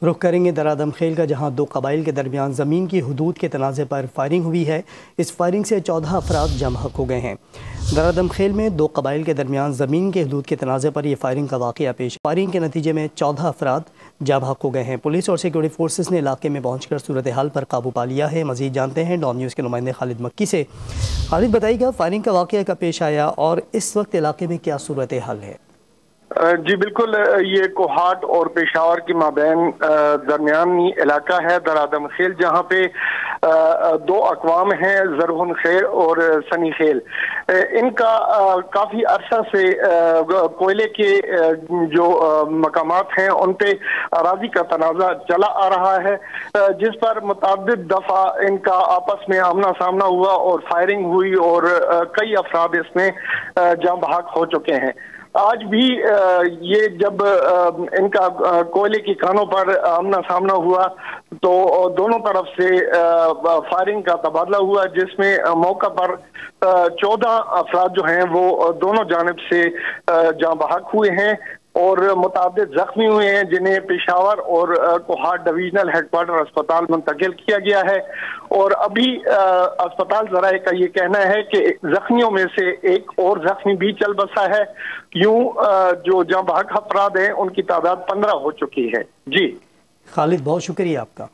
رخ کریں گے درادم خیل کا، جہاں دو قبائل کے درمیان زمین کی حدود کے تنازع پر فائرنگ ہوئی ہے۔ اس فائرنگ سے 14 افراد جم حق ہو گئے ہیں۔ درادم خیل میں دو قبائل کے درمیان زمین کے حدود کے تنازع پر یہ فائرنگ کا واقعہ پیش۔ فائرنگ کے نتیجے میں 14 افراد جم حق ہو گئے ہیں۔ پولیس اور سیکورٹی فورسز نے علاقے میں پہنچ کر صورتحال پر قابو پا لیا ہے۔ مزید جانتے ہیں ڈان نیوز کے نمائندے خالد مکی سے۔ خالد بتائیے گا فائرنگ کا واقعہ کب پیش آیا اور اس وقت علاقے میں کیا صورتحال ہے؟ جی بالکل، یہ کوہاٹ اور پشاور کے مابین درمیانی علاقہ ہے درادم خیل، جہاں پہ دو اقوام ہیں، زرہن خیل اور سنی خیل۔ ان کا کافی عرصہ سے کوئلے کے جو مقامات ہیں ان پہ اراضی کا تنازع چلا آ رہا ہے، جس پر متعدد دفعہ ان کا آپس میں آمنا سامنا ہوا اور فائرنگ ہوئی اور کئی افراد اس میں جاں بحق ہو چکے ہیں۔ آج بھی یہ جب ان کا کوئلے کی کانوں پر آمنا سامنا ہوا تو دونوں طرف سے فائرنگ کا تبادلہ ہوا، جس میں موقع پر 14 افراد جو ہیں وہ دونوں جانب سے جاں بحق ہوئے ہیں اور متعدد زخمی ہوئے ہیں، جنہیں پشاور اور کوہاٹ ڈویژنل ہیڈ کوارٹر اسپتال منتقل کیا گیا ہے۔ اور ابھی اسپتال ذرائع کا یہ کہنا ہے کہ زخمیوں میں سے ایک اور زخمی بھی چل بسا ہے۔ یوں جو جاں بحق افراد ہیں ان کی تعداد 15 ہو چکی ہے۔ جی خالد، بہت شکریہ آپ کا۔